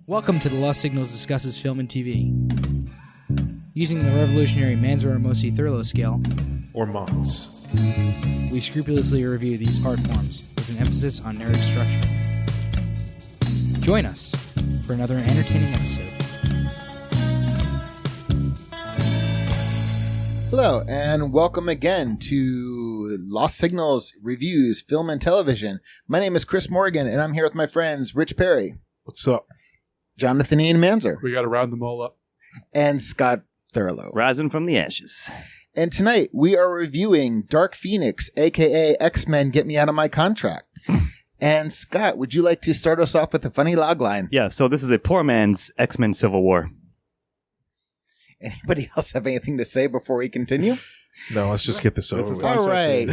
Welcome to The Lost Signals Discusses Film and TV. Using the revolutionary Manzur-Ramosi Thurlow scale, or Mons, we scrupulously review these art forms with an emphasis on narrative structure. Join us for another entertaining episode. Hello, and welcome again to Lost Signals Reviews, Film and Television. My name is Chris Morgan, and I'm here with my friends Rich Perry. What's up? Jonathan Ian Manzer. We got to round them all up. And Scott Thurlow. Rising from the ashes. And tonight we are reviewing Dark Phoenix, a.k.a. X-Men Get Me Out of My Contract. And Scott, would you like to start us off with a funny logline? Yeah, so this is a poor man's X-Men Civil War. Anybody else have anything to say before we continue? No, let's just get this over with. All right.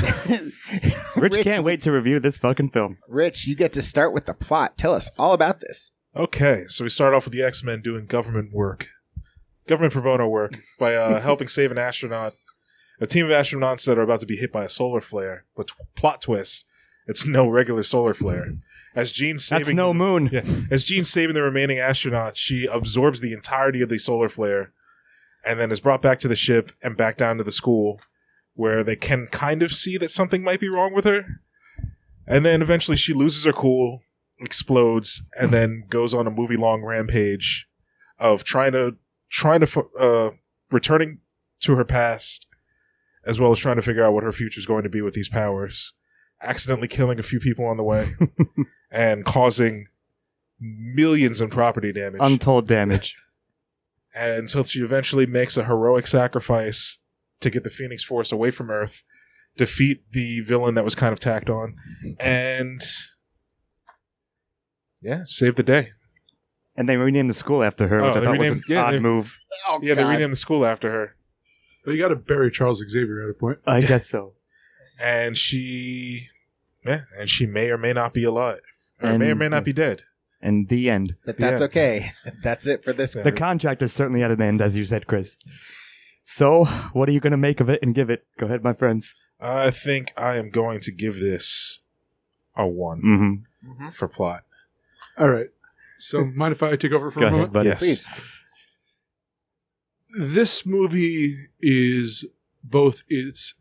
Rich can't wait to review this fucking film. Rich, you get to start with the plot. Tell us all about this. Okay, so we start off with the X-Men doing government pro bono work, by helping save an astronaut, a team of astronauts that are about to be hit by a solar flare. But plot twist, it's no regular solar flare. As Jean's saving That's no moon. Yeah, as Jean's saving the remaining astronauts, she absorbs the entirety of the solar flare, and then is brought back to the ship and back down to the school, where they can kind of see that something might be wrong with her. And then eventually she loses her cool, explodes, and then goes on a movie-long rampage of returning to her past, as well as trying to figure out what her future is going to be with these powers, accidentally killing a few people on the way, and causing millions in property damage. Untold damage. Until she eventually makes a heroic sacrifice to get the Phoenix Force away from Earth, defeat the villain that was kind of tacked on, and yeah, save the day. And they renamed the school after her, which I thought was an odd move. Oh, Yeah, they renamed the school after her. But you got to bury Charles Xavier at a point. I guess so. And she may or may not be alive. Or may or may not be dead. And the end. But that's Yeah. okay. That's it for this The one. contract is certainly at an end, as you said, Chris. So, what are you going to make of it and give it? Go ahead, my friends. I think I am going to give this a 1 Mm-hmm. for plot. All right. So, mind if I take over for Go a ahead, moment? buddy. Yes. Please. This movie is both its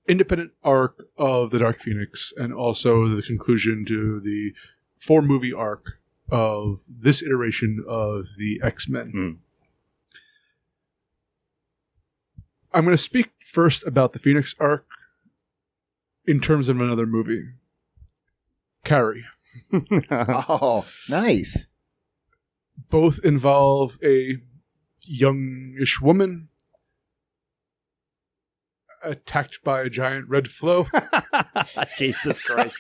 independent arc of the Dark Phoenix and also the conclusion to the 4-movie arc of this iteration of the X-Men. Mm. I'm going to speak first about the Phoenix arc in terms of another movie. Carrie. Oh, nice. Both involve a youngish woman attacked by a giant red flow. Jesus Christ.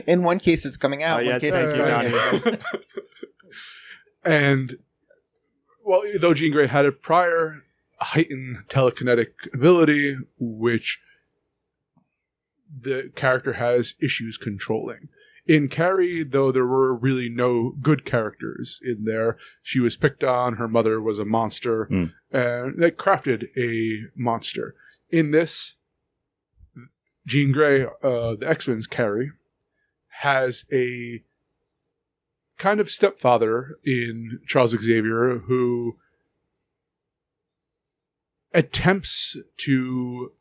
In one case, it's coming out. Oh, yeah, one case, thank it's you, going Donnie. in. And, well, though Jean Grey had a prior heightened telekinetic ability, which the character has issues controlling. In Carrie, though, there were really no good characters in there. She was picked on, her mother was a monster, and they crafted a monster. In this, Jean Grey, the X-Men's Carrie, has a kind of stepfather in Charles Xavier who attempts to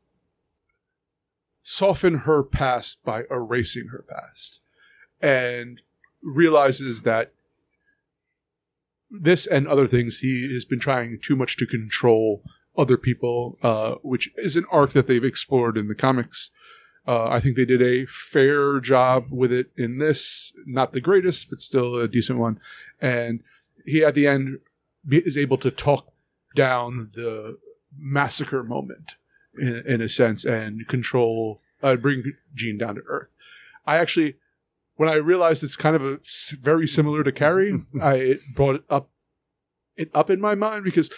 soften her past by erasing her past, and realizes that this and other things, he has been trying too much to control other people, which is an arc that they've explored in the comics. I think they did a fair job with it in this. Not the greatest, but still a decent one. And he, at the end, is able to talk down the massacre moment, in a sense, and bring Jean down to earth. I actually, when I realized it's kind of very similar to Carrie, I brought it up in my mind because,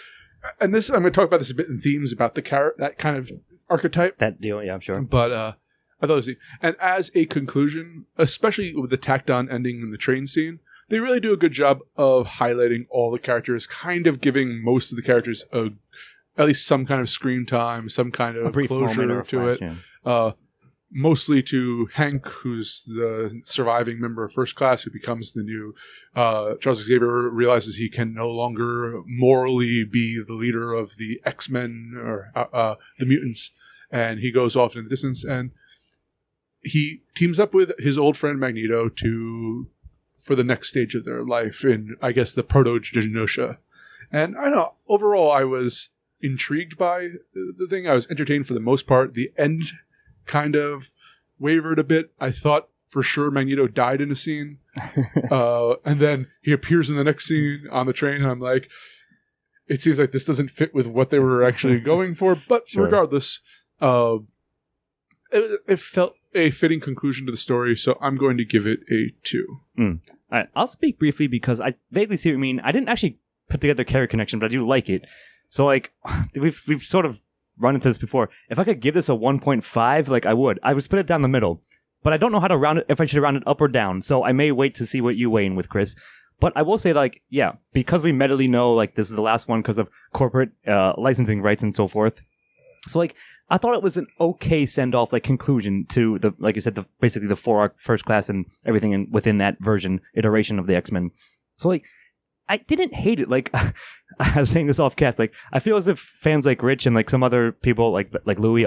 and this, I'm going to talk about this a bit in themes about that kind of archetype. That deal, yeah, I'm sure. But I thought it was neat. And as a conclusion, especially with the tacked on ending in the train scene, they really do a good job of highlighting all the characters, kind of giving most of the characters at least some kind of screen time, some kind of closure to it. Yeah. Mostly to Hank, who's the surviving member of First Class, who becomes the new Charles Xavier, realizes he can no longer morally be the leader of the X-Men or the mutants, and he goes off in the distance, and he teams up with his old friend Magneto for the next stage of their life in, I guess, the proto-Genosha. And I don't know, overall I was intrigued by the thing. I was entertained for the most part. The end kind of wavered a bit. I thought for sure Magneto died in a scene. And then he appears in the next scene on the train, and I'm like, it seems like this doesn't fit with what they were actually going for. But regardless, it felt a fitting conclusion to the story, so I'm going to give it a 2. All right, I'll speak briefly because I vaguely see what you mean. I didn't actually put together a character connection, but I do like it. So, like, we've sort of run into this before. If I could give this a 1.5, like, I would split it down the middle. But I don't know how to round it, if I should round it up or down. So I may wait to see what you weigh in with, Chris. But I will say, like, yeah, because we medically know, like, this is the last one because of corporate licensing rights and so forth. So, like, I thought it was an okay send-off, like, conclusion to the, like you said, basically the 4-arc First Class and everything within that iteration of the X-Men. So, like, I didn't hate it. Like, I was saying this off cast. Like, I feel as if fans like Rich and like some other people, like Louis,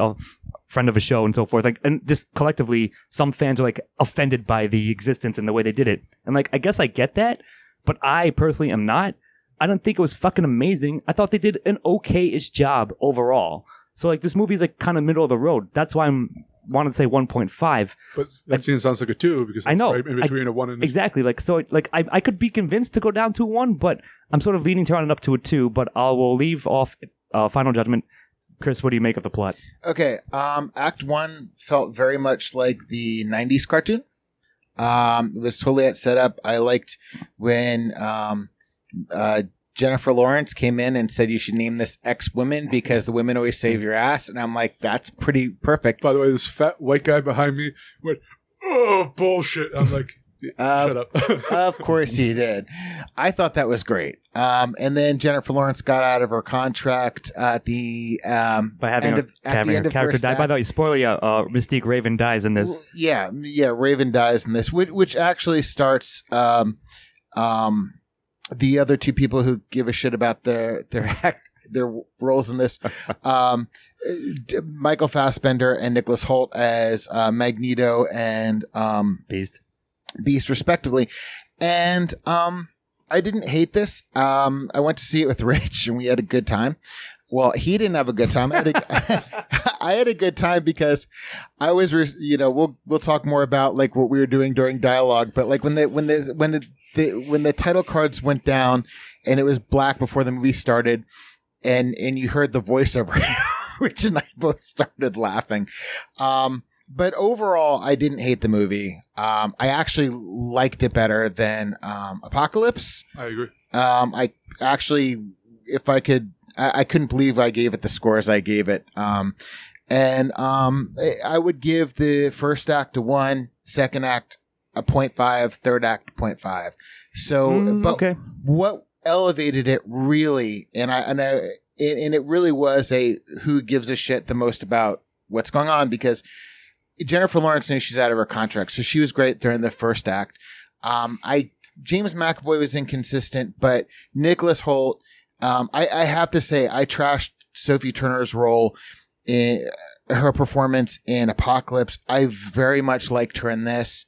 friend of a show and so forth, like, and just collectively, some fans are like offended by the existence and the way they did it. And like, I guess I get that, but I personally am not. I don't think it was fucking amazing. I thought they did an okay-ish job overall. So like, this movie's like kind of middle of the road. That's why wanted to say 1.5. But that scene sounds like a 2 because it's I know, right in between a 1 and a 2. Exactly. Like, so like I could be convinced to go down to 1, but I'm sort of leaning to round it up to a 2, but I will leave off final judgment. Chris, what do you make of the plot? Okay. Act 1 felt very much like the 90s cartoon. It was totally at setup. I liked when Jennifer Lawrence came in and said you should name this X-Women because the women always save your ass. And I'm like, that's pretty perfect. By the way, this fat white guy behind me went, oh, bullshit. I'm like, shut up. Of course he did. I thought that was great. And then Jennifer Lawrence got out of her contract at the by having her character die. By the way, spoiler, Mystique Raven dies in this. Yeah, Raven dies in this, which actually starts the other two people who give a shit about their roles in this, Michael Fassbender and Nicholas Hoult as Magneto and Beast, respectively. And I didn't hate this. I went to see it with Rich, and we had a good time. Well, he didn't have a good time. I had a good time because I was, we'll talk more about like what we were doing during dialogue. But like when the title cards went down and it was black before the movie started, and you heard the voiceover, Rich and I both started laughing. But overall, I didn't hate the movie. I actually liked it better than Apocalypse. I agree. I actually, if I could. I couldn't believe I gave it the scores I gave it. And I would give the first act a 1, second act a 0.5, third act 0.5. So, but okay. What elevated it really, and it really was a who gives a shit the most about what's going on, because Jennifer Lawrence knew she's out of her contract, so she was great during the first act. James McAvoy was inconsistent, but Nicholas Hoult. I have to say, I trashed Sophie Turner's role in her performance in Apocalypse. I very much liked her in this.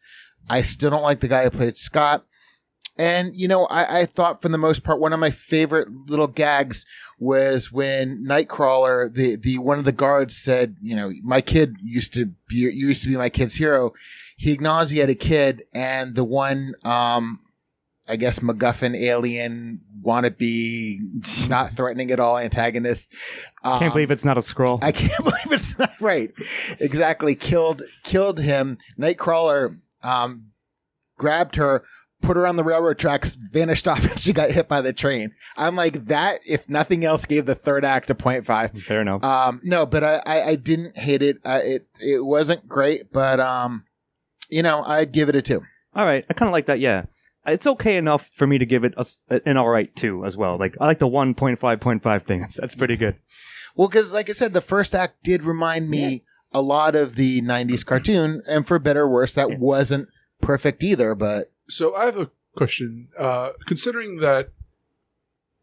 I still don't like the guy who played Scott. And, I thought for the most part, one of my favorite little gags was when Nightcrawler, the one of the guards said, my kid used to be my kid's hero. He acknowledged he had a kid, and the one, I guess MacGuffin alien wannabe, not threatening at all antagonist. Can't believe it's not a Skrull. I can't believe it's not right. Exactly. Killed him. Nightcrawler grabbed her, put her on the railroad tracks, vanished off, and she got hit by the train. I'm like, that, if nothing else, gave the third act a 0.5. Fair enough. No, but I didn't hate it. It wasn't great, but I'd give it a 2. All right. I kind of like that, yeah. it's okay enough for me to give it an all right 2 as well. Like I like the 1.5.5 thing. That's pretty good. Well, because like I said, the first act did remind me a lot of the 90s cartoon, and for better or worse, that wasn't perfect either, but... So I have a question. Considering that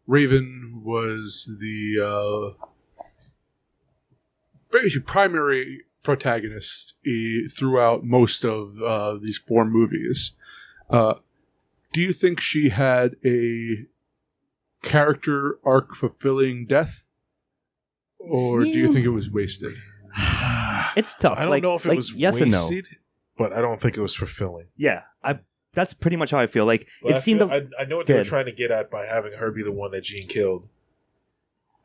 Raven was the basically primary protagonist throughout most of these 4 movies, do you think she had a character arc fulfilling death? Or do you think it was wasted? It's tough. I don't know if it was yes wasted, and no. but I don't think it was fulfilling. Yeah, that's pretty much how I feel. Like But it seemed. I know what they were trying to get at by having her be the one that Jean killed,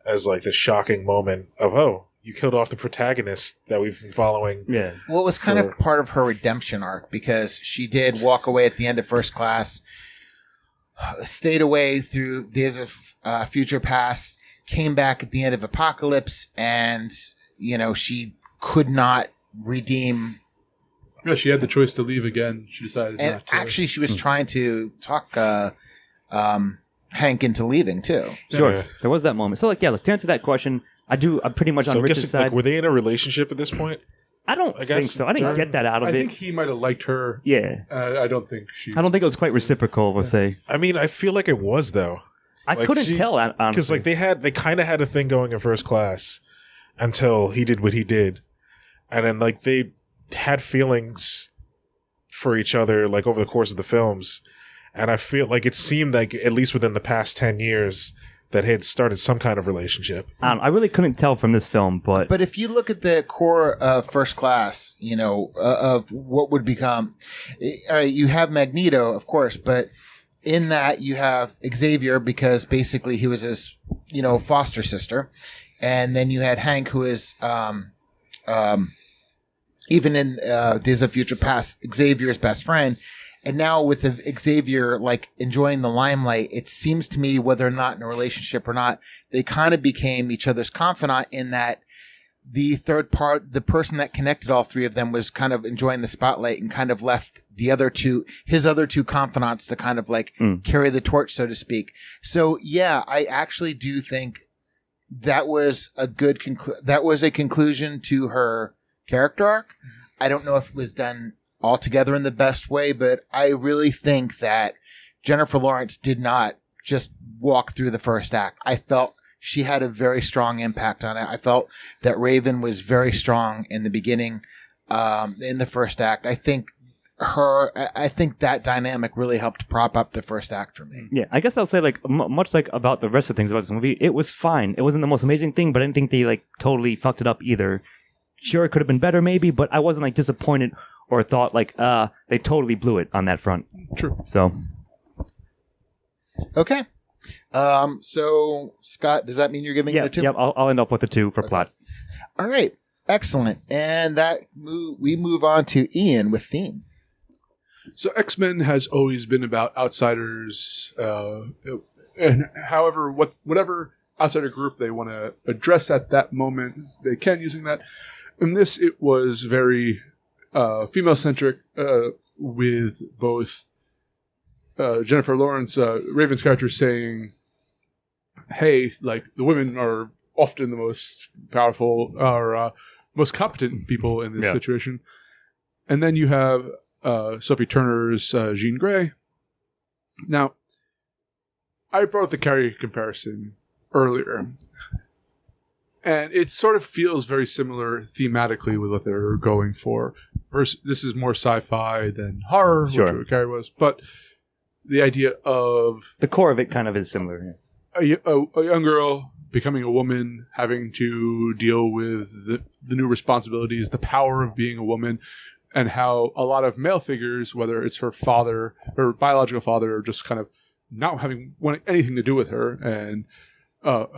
as like the shocking moment of, oh, you killed off the protagonist that we've been following. Yeah. Well, it was kind of part of her redemption arc, because she did walk away at the end of First Class, stayed away through Days of Future Past, came back at the end of Apocalypse, and she could not redeem. Yeah, she had the choice to leave again. She decided not to. Actually, she was trying to talk Hank into leaving too. Sure, Yeah. there was that moment. So, to answer that question, I'm pretty much on So I Rich's guess, side. like, were they in a relationship at this point? I don't I think guess so. I didn't get that out of I it. think he might have liked her. Yeah. I don't think she... I don't think it was quite reciprocal, we'll say. I mean, I feel like it was, though. I Like, couldn't tell, honestly. Because like they kind of had a thing going in First Class until he did what he did, and then like they had feelings for each other like over the course of the films, and I feel like it seemed like at least within the past 10 years that they had started some kind of relationship. I really couldn't tell from this film, But if you look at the core of First Class, of what would become, you have Magneto, of course, but in that you have Xavier, because basically he was his, foster sister, and then you had Hank, who is, even in Days of Future Past, Xavier's best friend. And now with Xavier enjoying the limelight, it seems to me, whether or not in a relationship or not, they kind of became each other's confidant, in that the third part, the person that connected all 3 of them, was kind of enjoying the spotlight and kind of left his other two confidants to kind of carry the torch, so to speak. So yeah, I actually do think that was a good conclusion to her character arc. I don't know if it was done altogether in the best way, but I really think that Jennifer Lawrence did not just walk through the first act. I felt she had a very strong impact on it. I felt that Raven was very strong in the beginning, in the first act. I think that dynamic really helped prop up the first act for me. yeah, I guess I'll say much like about the rest of things about this movie, it was fine. It wasn't the most amazing thing, but I didn't think they totally fucked it up either. Sure, it could have been better maybe, but I wasn't disappointed or thought they totally blew it on that front. True. So Okay. So Scott, does that mean you're giving it a 2? Yep, I'll end up with a 2 for plot. All right. Excellent. And we move on to Ian with theme. So X-Men has always been about outsiders, and however, whatever outsider group they want to address at that moment, they can, using that. In this, it was very female-centric, with both Jennifer Lawrence, Raven's character, saying, hey, the women are often the most powerful or most competent people in this situation. And then you have Sophie Turner's Jean Grey. Now, I brought up the Carrie comparison earlier, and it sort of feels very similar thematically with what they're going for. This is more sci-fi than horror, which what Carrie was, but the idea of... The core of it kind of is similar. Yeah. A young girl becoming a woman, having to deal with the new responsibilities, the power of being a woman, and how a lot of male figures, whether it's her father, her biological father, or just kind of not having anything to do with her, and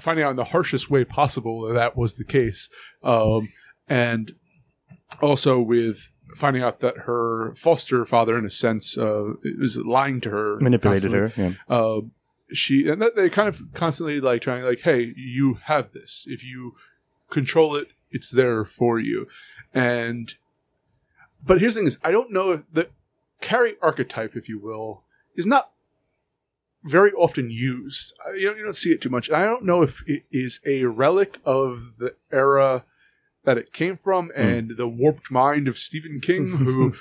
finding out in the harshest way possible that was the case. And also with finding out that her foster father, in a sense, was lying to her. Manipulated her, yeah. They kind of constantly trying hey, you have this. If you control it, it's there for you. But here's the thing is, I don't know if the Carrie archetype, if you will, is not very often used. You don't see it too much. I don't know if it is a relic of the era that it came from and the warped mind of Stephen King, who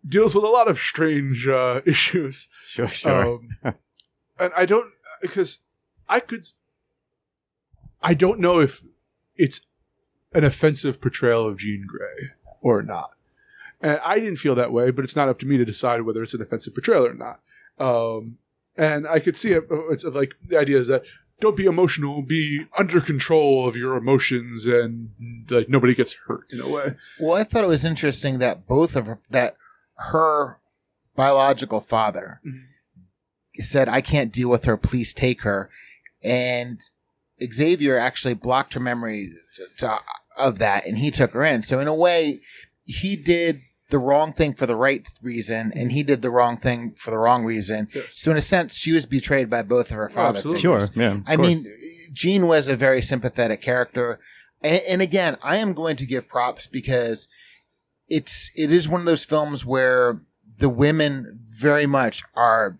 deals with a lot of strange issues. Sure. And I don't know if it's an offensive portrayal of Jean Grey or not. And I didn't feel that way, but it's not up to me to decide whether it's an offensive portrayal or not. And I could see it. It's like the idea is that don't be emotional, be under control of your emotions, and like nobody gets hurt in a way. Well, I thought it was interesting that her biological father said, "I can't deal with her. Please take her," and Xavier actually blocked her memory of that, and he took her in. So in a way, he did the wrong thing for the right reason, and he did the wrong thing for the wrong reason. Yes. So in a sense, she was betrayed by both of her father figures. Sure, yeah. I mean, Jean was a very sympathetic character, and again, I am going to give props because it is one of those films where the women very much are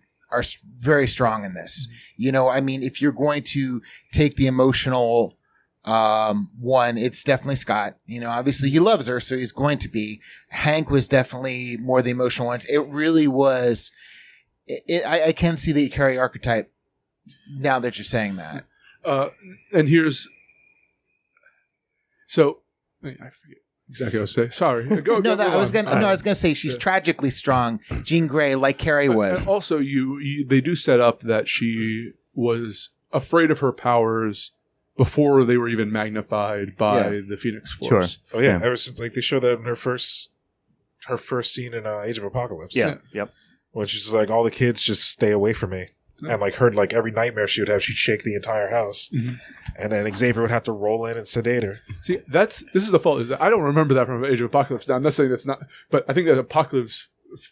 very strong in this. You know, I mean, if you're going to take the emotional one, it's definitely Scott. You know, obviously he loves her, so he's going to be. Hank was definitely more the emotional one. It really was. I can see the Carrie archetype now that you're saying that. And here's so I forget exactly what I was saying. Sorry. I was gonna say she's tragically strong, Jean Grey, like Carrie was. And also, they do set up that she was afraid of her powers before they were even magnified by the Phoenix Force. Sure. Oh yeah, ever since like they show that in her first scene in Age of Apocalypse. Yeah. Yep. When she's like, all the kids just stay away from me. And like heard like every nightmare she would have, she'd shake the entire house. And then Xavier would have to roll in and sedate her. See, this is the fault. Is that I don't remember that from Age of Apocalypse. Now, I'm not saying that's not, but I think that Apocalypse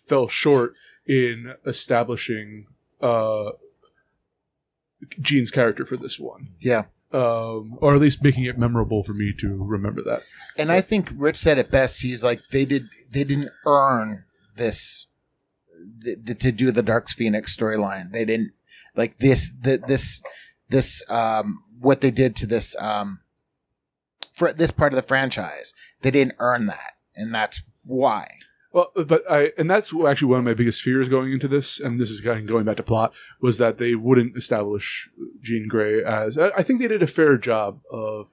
fell short in establishing Jean's character for this one. Yeah. Or at least making it memorable for me to remember that. And I think Rich said it best. He's like, they didn't earn this to do the Dark Phoenix storyline. They didn't like this what they did to this for this part of the franchise. They didn't earn that, and that's why. Well, and that's actually one of my biggest fears going into this, and this is going back to plot, was that they wouldn't establish Jean Grey as. I think they did a fair job of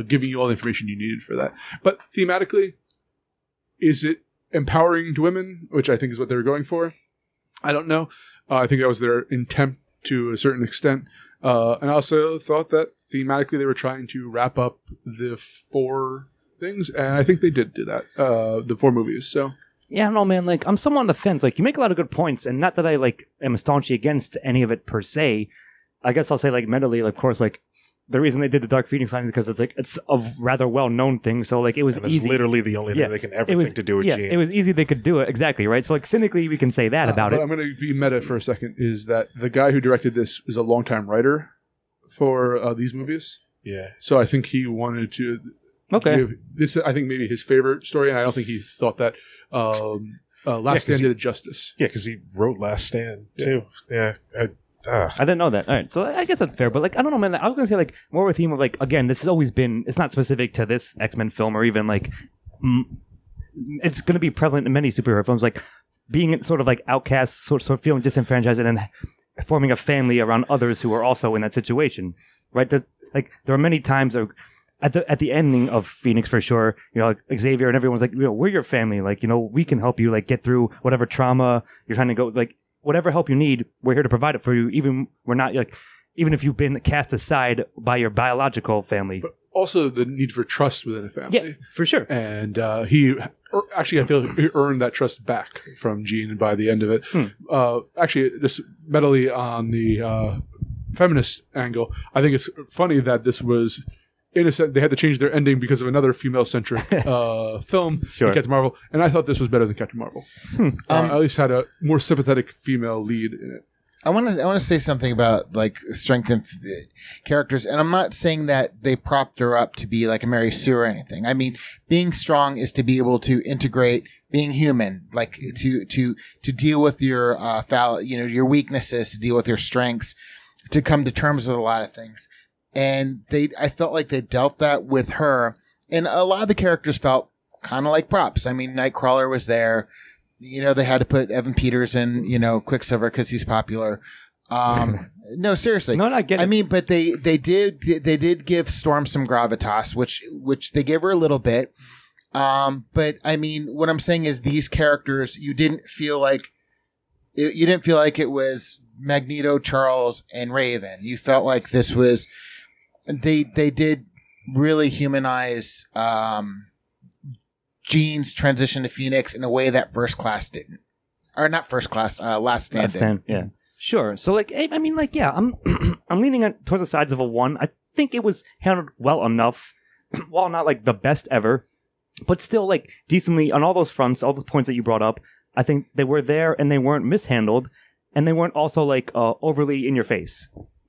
giving you all the information you needed for that. But thematically, is it empowering to women, which I think is what they were going for? I don't know. I think that was their intent to a certain extent. And I also thought that thematically they were trying to wrap up the 4 things, and I think they did do that, the 4 movies. So yeah, I don't know, man. Like, I'm somewhat on the fence. Like, you make a lot of good points, and not that I like am staunchly against any of it per se. I guess I'll say like mentally, like, of course, like the reason they did the Dark Phoenix line is because it's a rather well-known thing. So like it was and easy. Literally the only thing they can ever think to do with Jean. It was easy they could do it, exactly, right? So like cynically we can say that about it. I'm going to be meta for a second. Is that the guy who directed this is a longtime writer for these movies? Yeah. So I think he wanted to. Okay. This I think maybe his favorite story, and I don't think he thought that Last Stand did it justice. Yeah, because he wrote Last Stand too. Yeah. I didn't know that. All right, so I guess that's fair. But like, I don't know, man. I was gonna say like more of a theme of like, again, this has always been. It's not specific to this X-Men film or even like. It's gonna be prevalent in many superhero films, like being sort of like outcasts, sort of feeling disenfranchised, and then forming a family around others who are also in that situation, right? There are many times at the ending of Phoenix, for sure, you know, like Xavier and everyone's like, you know, we're your family, like, you know, we can help you like get through whatever trauma you're trying to go, like whatever help you need, we're here to provide it for you. Even if you've been cast aside by your biological family. But also the need for trust within a family. Yeah, for sure. And I feel he earned that trust back from Jean by the end of it. Actually, just mentally on the feminist angle, I think it's funny that this was, in a sense, they had to change their ending because of another female-centric film, Captain Marvel, and I thought this was better than Captain Marvel. At least had a more sympathetic female lead in it. I want to say something about like strength and characters, and I'm not saying that they propped her up to be like a Mary Sue or anything. I mean, being strong is to be able to integrate being human, like to deal with your your weaknesses, to deal with your strengths, to come to terms with a lot of things. And I felt like they dealt that with her, and a lot of the characters felt kind of like props. I mean, Nightcrawler was there. They had to put Evan Peters in, Quicksilver because he's popular. No, seriously. No, I get it. I mean, but they did give Storm some gravitas, which they gave her a little bit. But I mean, what I'm saying is these characters, you didn't feel like it was Magneto, Charles, and Raven. You felt like this was they did really humanize Jean's transition to Phoenix in a way that First Class didn't, or not First Class, Last Stand didn't. Yeah. Sure. So, I'm I'm leaning towards the sides of a 1. I think it was handled well enough, while not like the best ever, but still like decently on all those fronts, all those points that you brought up. I think they were there and they weren't mishandled, and they weren't also like overly in your face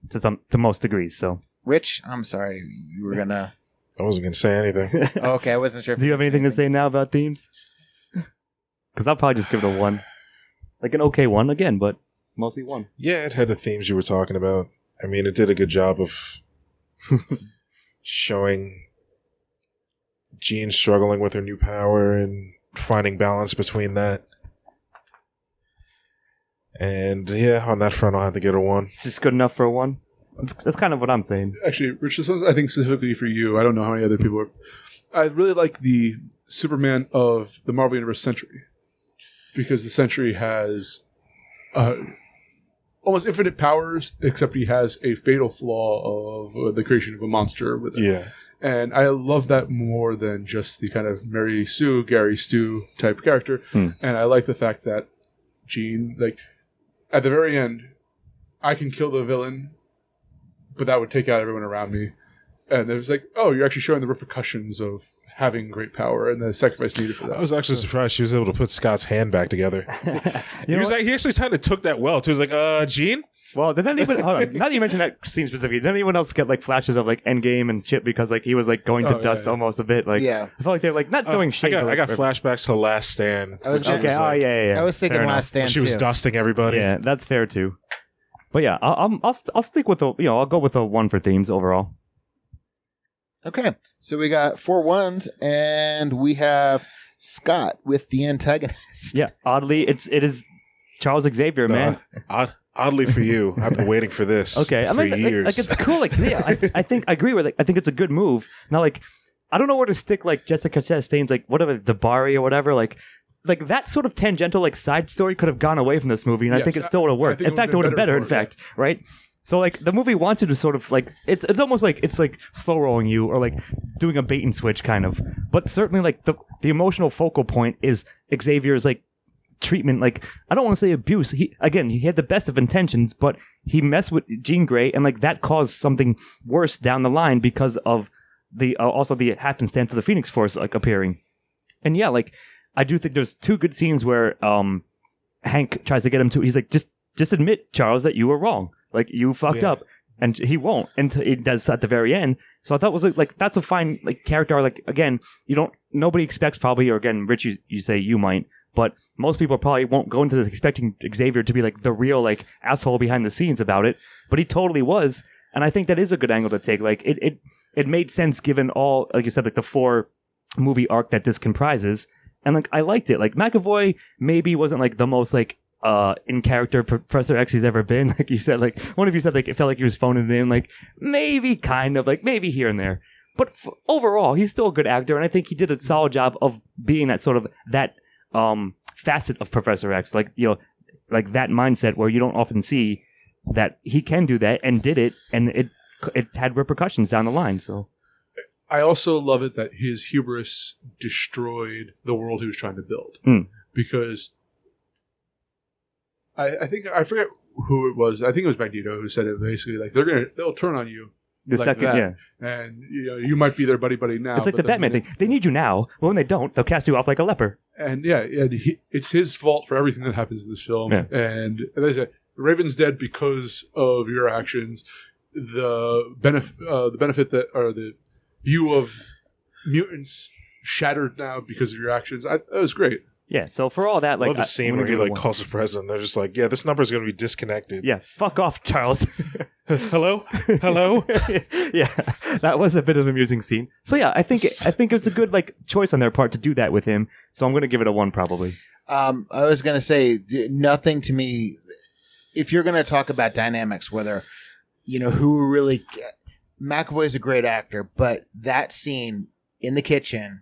to most degrees. So, Rich, I'm sorry, you were gonna. I wasn't going to say anything. Oh, okay, I wasn't sure. Do you have anything to say now about themes? Because I'll probably just give it a 1, like an okay 1 again, but. Mostly 1. Yeah, it had the themes you were talking about. I mean, it did a good job of showing Jean struggling with her new power and finding balance between that. And yeah, on that front, I'll have to get a 1. It's just good enough for a 1? That's kind of what I'm saying. Actually, Rich, this one's, I think, specifically for you. I don't know how many other people are. I really like the Superman of the Marvel Universe Sentry. Because the Sentry has almost infinite powers, except he has a fatal flaw of the creation of a monster with it. Yeah. And I love that more than just the kind of Mary Sue, Gary Stu type character. And I like the fact that Jean, like, at the very end, I can kill the villain, but that would take out everyone around me. And it was like, oh, you're actually showing the repercussions of having great power and the sacrifice needed for that. I was actually surprised she was able to put Scott's hand back together. He actually kind of took that well too. He was like, Jean? Well, did anyone? Hold on. Now that you mention that scene specifically, did anyone else get like flashes of like Endgame and shit because like he was like going to dust almost a bit? Like, yeah, I felt like they're like not throwing shit. I got flashbacks to Last Stand. I was okay. Yeah. I was thinking Fair Last Stand. She was dusting everybody. Yeah, that's fair too. But yeah, I'll stick with I'll go with a 1 for themes overall. Okay, so we got 4 1s, and we have Scott with the antagonist. Yeah, oddly, it is Charles Xavier, man. Oddly for you, I've been waiting for this. Okay, for years. Like it's cool. Like, yeah, I think I agree with it. I think it's a good move. Now, like, I don't know where to stick like Jessica Chastain's like whatever Dabari or whatever. Like that sort of tangential like side story could have gone away from this movie, and I think it still would have worked. In fact, it would have been better. In fact, right? So like the movie wants you to sort of like it's almost like it's like slow rolling you or like doing a bait and switch kind of. But certainly like the emotional focal point is Xavier's like treatment. Like I don't want to say abuse. He had the best of intentions, but he messed with Jean Grey and like that caused something worse down the line because of the also the happenstance of the Phoenix Force like appearing. And yeah, like I do think there's 2 good scenes where Hank tries to get him to. He's like just admit, Charles, that you were wrong. Like, you fucked up. And he won't. And it does at the very end. So I thought was like that's a fine like character. Like, again, nobody expects probably, or again, Rich, you say you might, but most people probably won't go into this expecting Xavier to be like the real like asshole behind the scenes about it. But he totally was. And I think that is a good angle to take. Like, it made sense given all, like you said, like the 4 movie arc that this comprises. And like, I liked it. Like, McAvoy maybe wasn't like the most like, in character Professor X he's ever been. Like you said, like one of you said, like it felt like he was phoning it in, like maybe kind of like maybe here and there, but overall he's still a good actor, and I think he did a solid job of being that sort of that facet of Professor X, like like that mindset where you don't often see that he can do that and did it, and it had repercussions down the line. So I also love it that his hubris destroyed the world he was trying to build, because I think I forget who it was. I think it was Magneto who said it basically like they'll turn on you the like second, that. yeah. And you might be their buddy now. It's like the Batman thing. They need you now. Well, when they don't, they'll cast you off like a leper. And yeah, it's his fault for everything that happens in this film. Yeah. And as I said, Raven's dead because of your actions. The benefit that or the view of mutants shattered now because of your actions. That was great. Yeah, so for all that, I like love the scene where he like calls the president. They're just like, yeah, this number is going to be disconnected. Yeah, fuck off, Charles. Hello? Hello? Yeah, that was a bit of an amusing scene. So yeah, I think it's a good like choice on their part to do that with him. So I'm going to give it a 1 probably. I was going to say nothing to me. If you're going to talk about dynamics, whether who really, McAvoy's a great actor, but that scene in the kitchen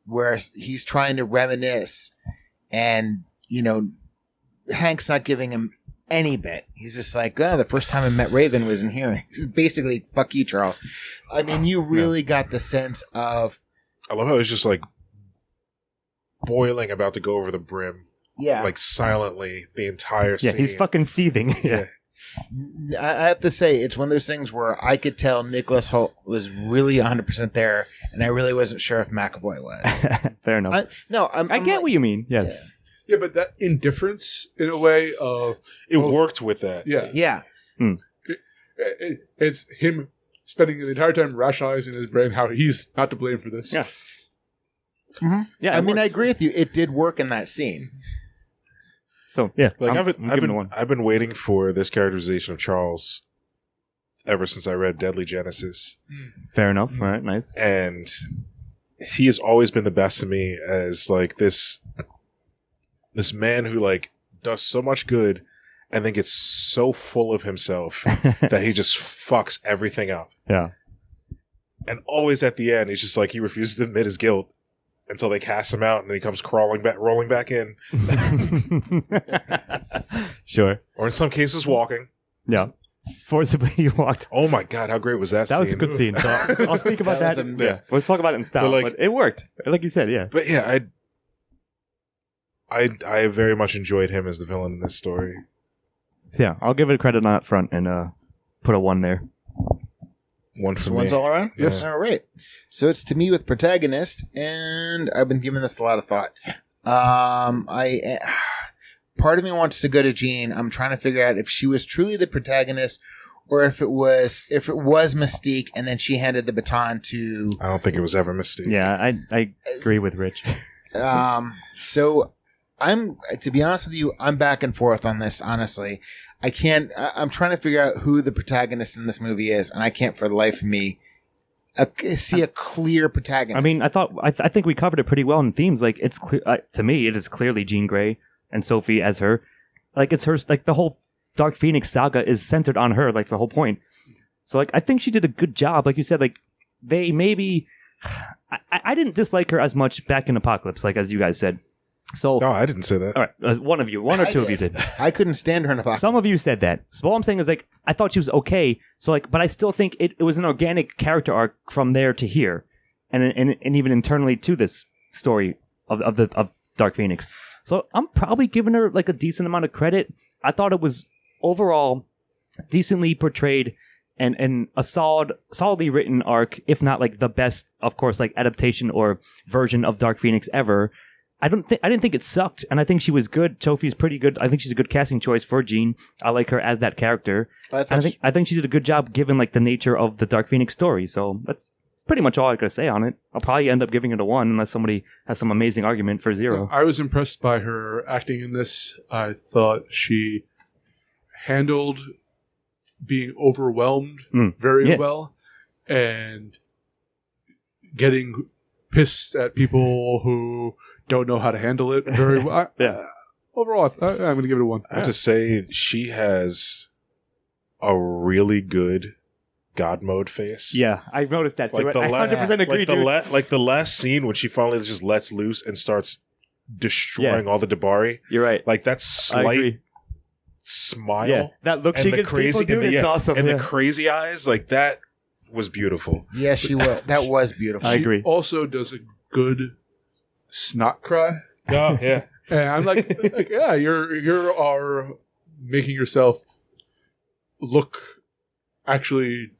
where he's trying to reminisce, and Hank's not giving him any bit. He's just like, the first time I met Raven was in here. He's basically, fuck you, Charles. I mean, you really got the sense of. I love how he's just like boiling, about to go over the brim. Yeah, like silently the entire scene. Yeah, he's fucking seething. Yeah. I have to say, it's one of those things where I could tell Nicholas Hoult was really 100% there, and I really wasn't sure if McAvoy was. Fair enough. I get what you mean. Yes. Yeah, but that indifference, in a way, of it worked with that. Yeah, Yeah. It's him spending the entire time rationalizing in his brain how he's not to blame for this. Yeah. Mm-hmm. Yeah. I mean, I agree with you. It did work in that scene. So yeah, Like I'm giving it a 1. I've been waiting for this characterization of Charles ever since I read Deadly Genesis. Fair enough. All right, nice. And he has always been the best to me as like this man who like does so much good and then gets so full of himself that he just fucks everything up. Yeah. And always at the end, he's just like, he refuses to admit his guilt until they cast him out and then he comes rolling back in. Sure. Or in some cases, walking. Yeah. Forcibly you walked. Oh my God, how great was that scene? That was a good scene. So I'll speak about that. Yeah. Let's talk about it in style. But, But it worked. Like you said, yeah. But yeah, I very much enjoyed him as the villain in this story. So yeah, I'll give it a credit on that front and put a 1 there. 1 for So me. one's all around? Yes. All right. So it's to me with protagonist, and I've been giving this a lot of thought. Part of me wants to go to Jean. I'm trying to figure out if she was truly the protagonist or if it was Mystique and then she handed the baton to. I don't think it was ever Mystique. Yeah, I agree with Rich. So to be honest with you, I'm back and forth on this, honestly. I'm trying to figure out who the protagonist in this movie is, and I can't for the life of me see a clear protagonist. I mean, I think we covered it pretty well in themes. Like, it's clear to me, it is clearly Jean Grey and Sophie as her. Like, it's her. Like, the whole Dark Phoenix saga is centered on her. Like, the whole point. So, like, I think she did a good job. Like you said, like they maybe. I didn't dislike her as much back in Apocalypse, like as you guys said. So, No, I didn't say that. all right, one or two of you did. I couldn't stand her in Apocalypse. Some of you said that. So all I'm saying is, like, I thought she was okay. So, like, but I still think it was an organic character arc from there to here, and even internally to this story of Dark Phoenix. So I'm probably giving her like a decent amount of credit. I thought it was overall decently portrayed and a solidly written arc, if not like the best, of course, like adaptation or version of Dark Phoenix ever. I didn't think it sucked, and I think she was good. Sophie's pretty good. I think she's a good casting choice for Jean. I like her as that character. I think she did a good job given like the nature of the Dark Phoenix story. So that's pretty much all I gotta say on it. I'll probably end up giving it a 1 unless somebody has some amazing argument for 0. I was impressed by her acting in this. I thought she handled being overwhelmed very well, and getting pissed at people who don't know how to handle it very well. Overall, I'm going to give it a 1. I have to say, she has a really good God mode face. Yeah, I noticed that too. Like the I 100% agree, like the last scene when she finally just lets loose and starts destroying all the debris. You're right. Like that I slight agree. smile. Yeah, that look and she the gives crazy, people, dude, and it's awesome. And yeah. the crazy eyes, like that was beautiful. Yeah, she was. That was beautiful. I agree. She also does a good snot cry. Oh, yeah. And I'm like yeah, you are making yourself look actually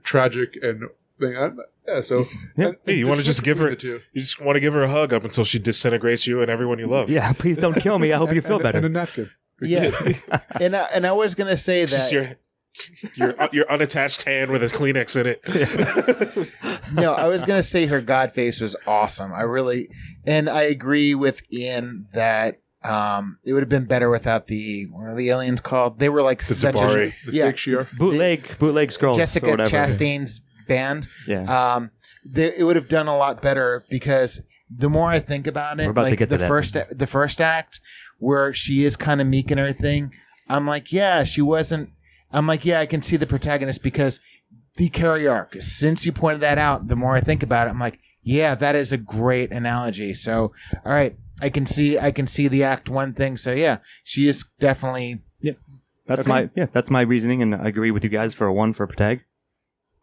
tragic and thing. So Yeah. Hey, you want to just give her? the two. You just want to give her a hug up until she disintegrates you and everyone you love. Yeah, please don't kill me. I hope you feel better. And a napkin. Yeah, and I was gonna say Just that. your unattached hand with a Kleenex in it. No, I was gonna say her god face was awesome. And I agree with Ian that it would have been better without what are the aliens called? They were like The such Dabari. a The fake Shi'ar. bootleg scrolls. Jessica or whatever. Chastain's band. Yeah. It would have done a lot better because the more I think about it, We're about to like get to the first act where she is kind of meek and everything, I'm like, yeah, she wasn't. I'm like, yeah, I can see the protagonist because the carry arc. Since you pointed that out, the more I think about it, I'm like, yeah, that is a great analogy. So, all right, I can see the Act 1 thing. So yeah, she is definitely. That's Okay. that's my reasoning, and I agree with you guys for a 1 for Protag.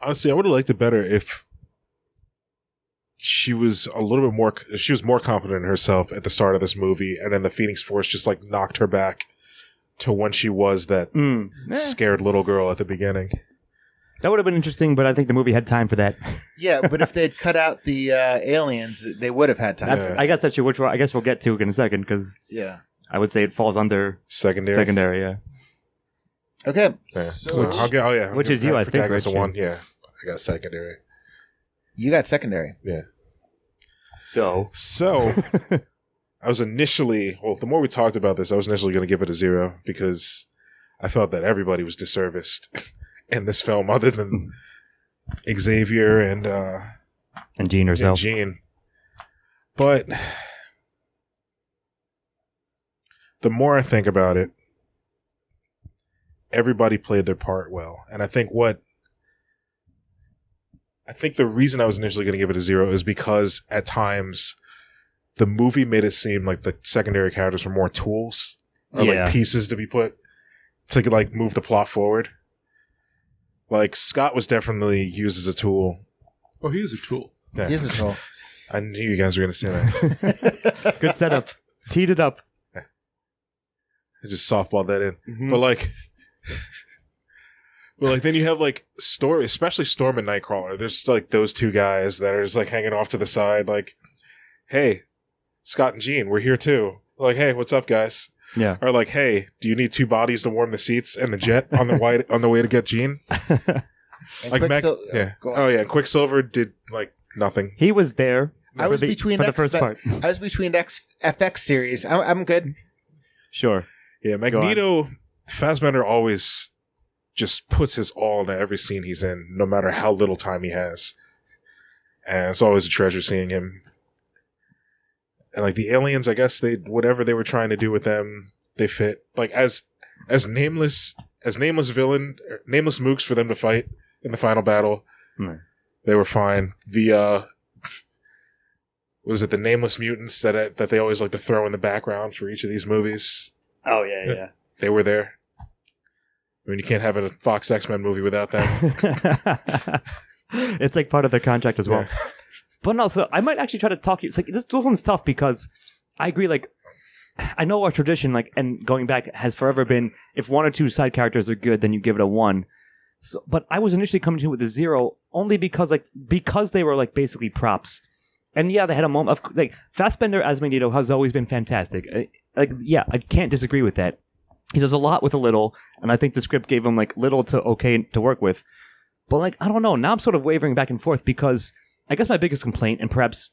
Honestly, I would have liked it better if she was a little bit more. She was more confident in herself at the start of this movie, and then the Phoenix Force just like knocked her back to when she was that scared little girl at the beginning. That would have been interesting, but I think the movie had time for that. Yeah, but if they'd cut out the aliens, they would have had time. I guess that's which I guess we'll get to in a second, because Yeah. I would say it falls under Secondary. yeah. Okay. Yeah. So So I'll get. Oh yeah. Which is you, I think, Protagonist Rich, a 1. Yeah. I got secondary. You got secondary. Yeah. So So I was initially, the more we talked about this, I was initially going to give it a 0 because I felt that everybody was disserviced in this film other than Xavier and Jean herself. Jean. But the more I think about it, everybody played their part well. And I think the reason I was initially going to give it a 0 is because at times the movie made it seem like the secondary characters were more tools or like pieces to be put to like move the plot forward. Like Scott was definitely used as a tool. Oh, he is a tool. Yeah. He is a troll. I knew you guys were going to say that. Good setup. Teed it up. I just softballed that in. Mhm. But like then you have like Storm, especially Storm and Nightcrawler. There's like those two guys that are just like hanging off to the side, like, hey, Scott and Jean, we're here too. Like, hey, what's up, guys? Yeah. Or like, hey, do you need 2 bodies to warm the seats and the jet on the way to get Jean? And Like Quicksil- go on. and Quicksilver did like nothing. He was there. I was between for the first part. I was between FX series. I'm good. Sure. Yeah, Magneto, Fassbender always just puts his all into every scene he's in, no matter how little time he has. And it's always a treasure seeing him. And like the aliens, I guess whatever they were trying to do with them, they fit. Like as nameless villain, nameless mooks for them to fight in the final battle, they were fine. The was it the nameless mutants that they always like to throw in the background for each of these movies? Oh yeah. They were there. I mean, you can't have a Fox X-Men movie without them. It's like part of their contract as well. Yeah. But also, I might actually try to talk you. It's like this one's tough because I agree. Like, I know our tradition, like, and going back has forever been if 1 or 2 side characters are good, then you give it a 1. So, but I was initially coming to it with a 0 only because they were like basically props. And yeah, they had a moment of like Fassbender as Magneto has always been fantastic. I can't disagree with that. He does a lot with a little, and I think the script gave him like little to okay to work with. But like, I don't know. Now I'm sort of wavering back and forth because I guess my biggest complaint, and perhaps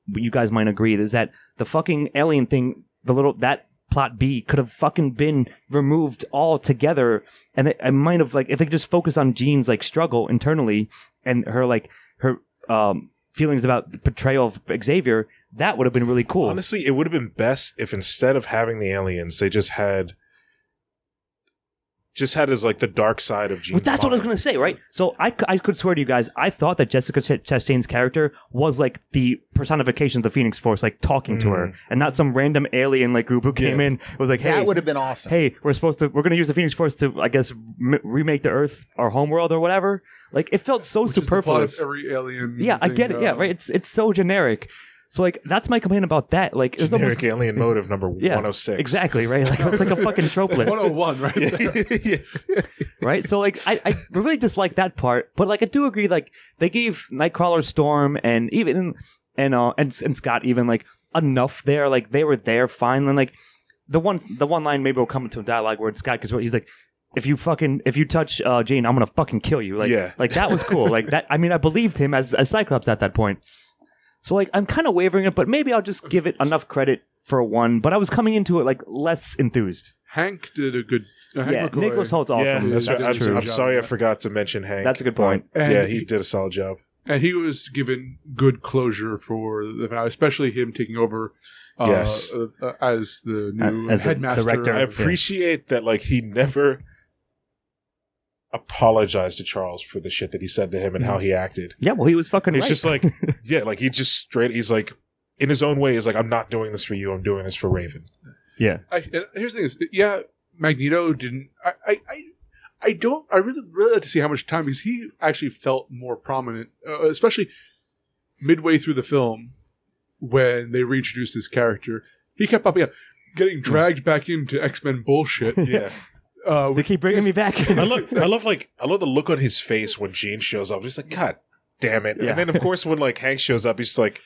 you guys might agree, is that the fucking alien thing, that plot B could have fucking been removed altogether, and it might have like if they could just focus on Jean's like struggle internally and her feelings about the portrayal of Xavier, that would have been really cool. Honestly, it would have been best if instead of having the aliens, they just had as like the dark side of Jean's But that's what I was going to say, right? So I could swear to you guys, I thought that Jessica Chastain's character was like the personification of the Phoenix Force, like talking to her, and not some random alien like group who came in. It was like, hey, That would have been awesome. hey, we're going to use the Phoenix Force to, I guess, remake the Earth, our homeworld or whatever. Like, it felt so Which is the plot superfluous. of every alien. Yeah, I thing, get it. Yeah, right. It's so generic. So like that's my complaint about that. Like it's generic almost alien motive number yeah, 106. exactly right. Like it's like a fucking trope list. 101 right there. Right? So like I really dislike that part, but like I do agree like they gave Nightcrawler, Storm, and even and Scott even like enough there. Like they were there fine. And like the one line maybe will come into a dialogue where it's Scott because he's like, if you touch Jane, I'm gonna fucking kill you. Like, Yeah. like that was cool. Like that. I mean, I believed him as Cyclops at that point. So like, I'm kind of wavering it, but maybe I'll just give it enough credit for a 1. But I was coming into it like less enthused. Hank did a good. Hank Yeah, McCoy, Nicholas Holt's awesome. Yeah, that's right. That's true. I'm sorry I forgot to mention Hank. That's a good point. but, And yeah, he did a solid job. and he was given good closure for the finale, especially him taking over. Yes. As the new As the headmaster. director. I appreciate that, like, he never apologized to Charles for the shit that he said to him and how he acted. Yeah, well, he was fucking It's right. just like, yeah, like, he's like, in his own way, he's like, I'm not doing this for you, I'm doing this for Raven. yeah. And here's the thing: is Magneto didn't. I don't. I really like to see how much time, because he actually felt more prominent, especially midway through the film when they reintroduced his character. He kept popping up, getting dragged back into X-Men bullshit. Yeah. They keep bringing me back. I love the look on his face when Jean shows up. He's like, God damn it. Yeah. And then, of course, when, like, Hank shows up, he's just like,